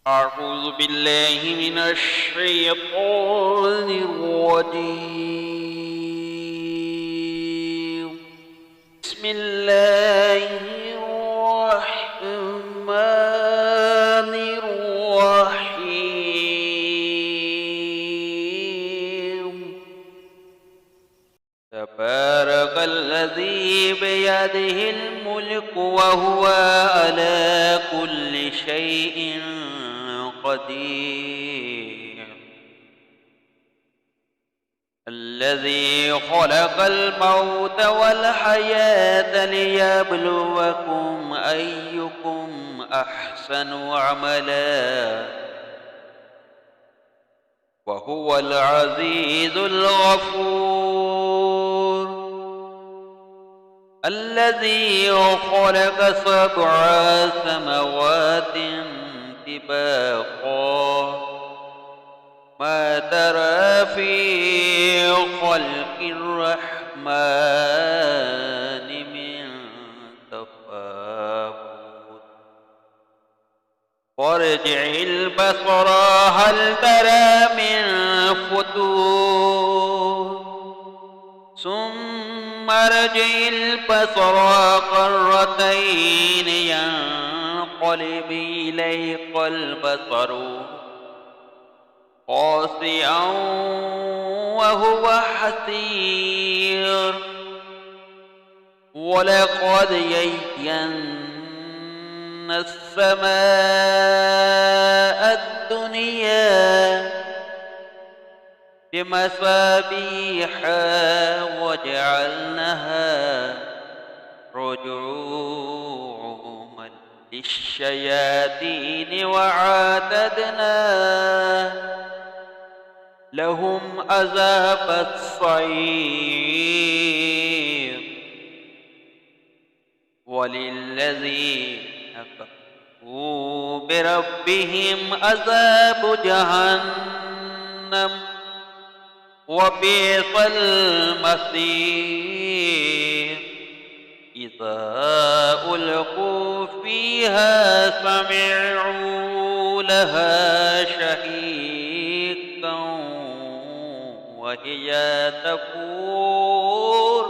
أعوذ بالله من الشيطان الرجيم. بسم الله الرحمن الرحيم. تبارك الذي بيده الملك وهو على كل شيء قدير. الذي خلق الموت والحياة ليبلوكم أيكم أحسن عملا وهو العزيز الغفور. الذي خلق 7 سماوات طباقا ما ترى في خلق الرحمن من تفاوت وارجع البصر هل ترى من فتور ثم ارجع البصر كرتين ينقلب إليك البصر خاسئا وهو حسير. ولقد زينا السماء الدنيا بمصابيح وجعلناها رجوما للشياطين وأعتدنا لهم عذاب السعير. وللذين كفروا بربهم عذاب جهنم وبئس المصير. إذا ألقوا فيها سمعوا لها شهيقا وهي تفور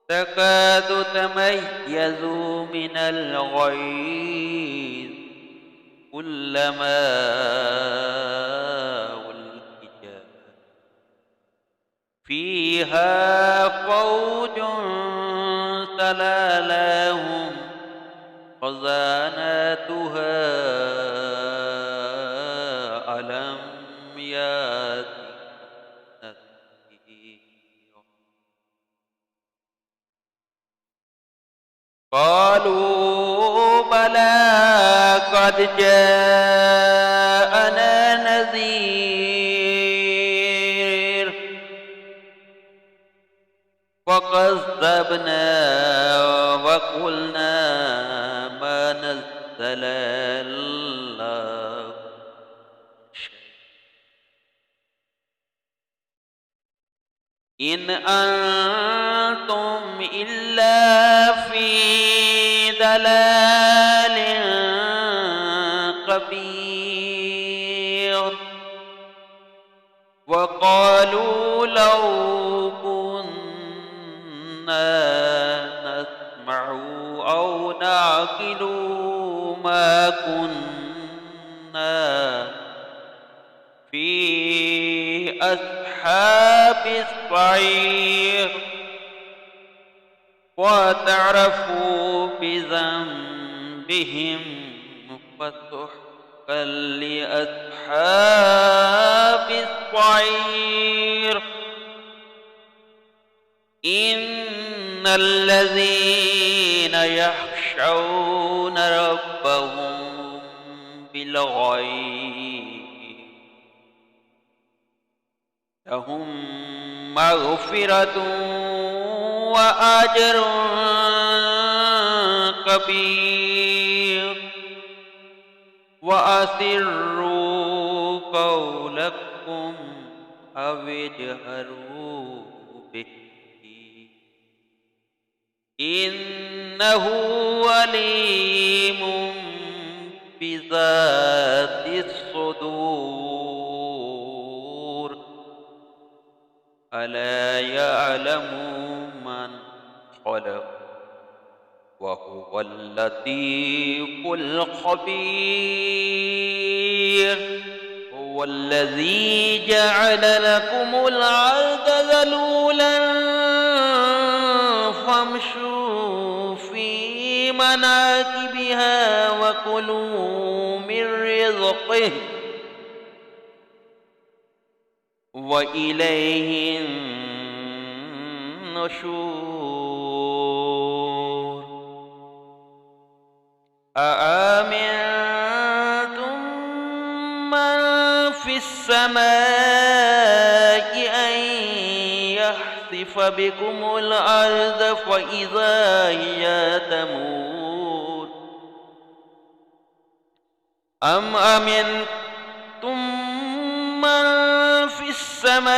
تكاد تميز من الغيظ كلما ألقي فيها فوج سلالهم خزانتها ألم يأتكم نذير قالوا بلى قد جاءنا نذير فكذبنا وقلنا ما نزل الله شيء إن أنتم إلا في ضلال كبير. وقالوا لو كنا نسمع أو نعقل ما كنا في أصحاب السعير. وتعرفوا بذنبهم فسحقا لأصحاب السعير. إن الذين يخشون ربهم بالغيب لهم مغفرة وأجر كبير. وأسروا قولكم أو اجهروا به إنه عليم بذات الصدور ألا يعلم من خلق وهو اللطيف الخبير. هو الذي جعل لكم الأرض ذلولا فامشوا في مناكبها وكلوا من رزقه وإليه النشور. أأمنتم من في السماء أن يخسف بكم الأرض فإذا هي تمور أم أمنتم من في السماء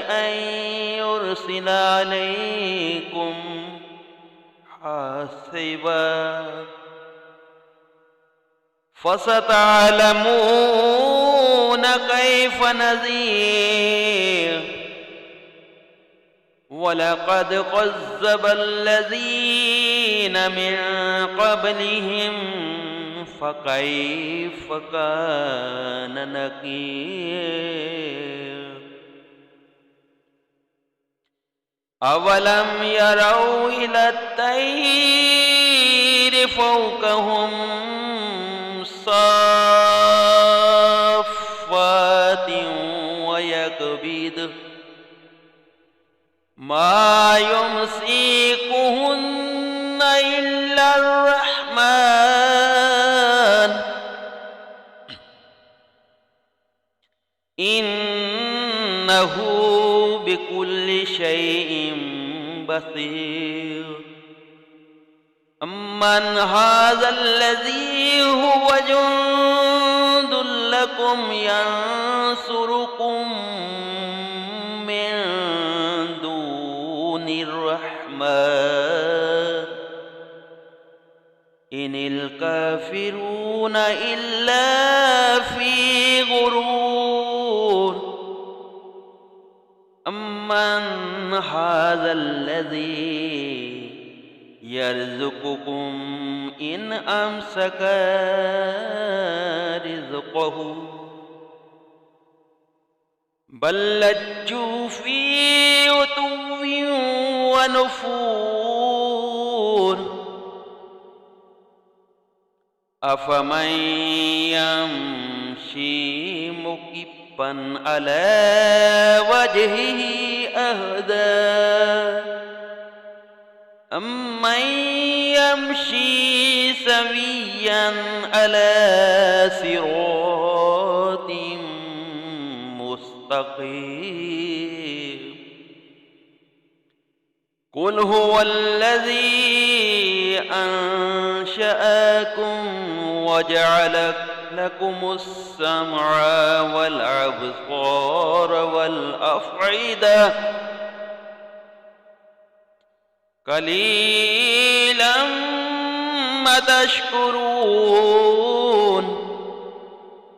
أن يرسل عليكم حاسبا فستعلمون كيف نذير. ولقد كذب الذين من قبلهم فكيف كان نكير. أولم يروا إلى الطير فوقهم صافات ويقبض ما يمسكهن إلا الرحمن إنه بكل شيء بصير. أمن هذا الذي هو جند لكم ينصركم من دون الرحمن إن الكافرون إلا في غرور. أمن هذا الذي يرزقكم إن أمسك رزقه بل لجوا في عتو ونفور. أفمن يمشي مكبا على وجهه أهدى أمن يمشي سويا على صراط مستقيم. قل هو الذي أنشأكم وجعل لكم السمع والأبصار والأفئدة قليلا ما تشكرون.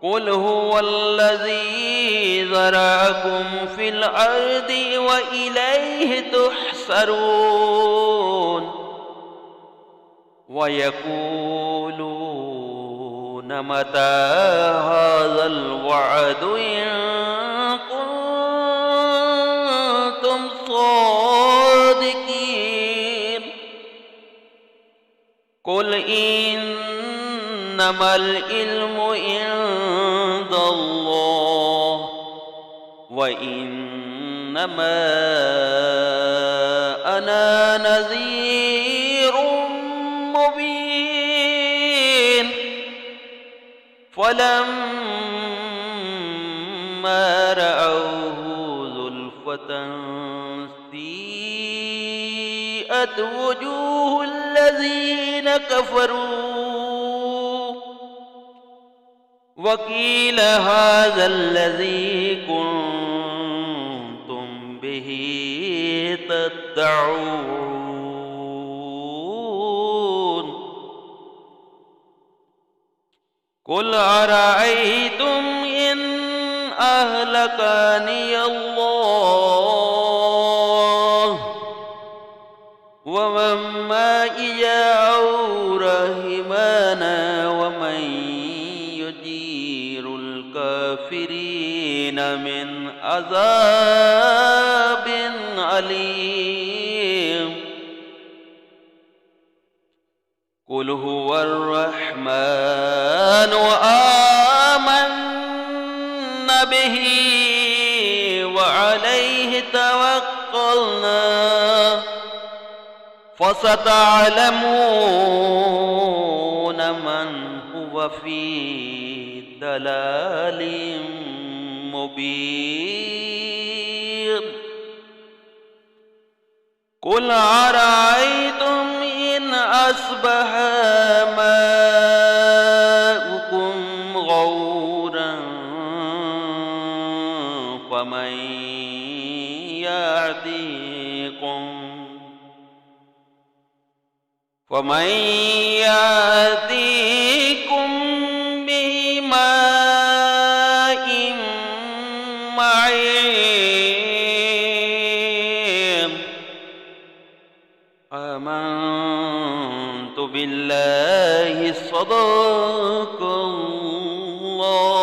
قل هو الذي ذرأكم في الأرض وإليه تحشرون. ويقولون متى هذا الوعد إن كنتم صادقين. قل إنما العلم عند الله وإنما أنا نذير مبين. فلما رأوه زلفة سيئت وجوه الذين كفروا وقيل هذا الذي كنتم به تدعون. قل أرأيتم إن أهلكني الله ومن معي أو رحمنا ومن يجير الكافرين من عذاب أليم قل هو الرحمن وآمنا به وعليه توكلنا فستعلمون من هو في ضلال مبين قل أرأيتم إن أصبح ماؤكم غورا فمن يأتيكم بماء معين آمنت بالله صدق الله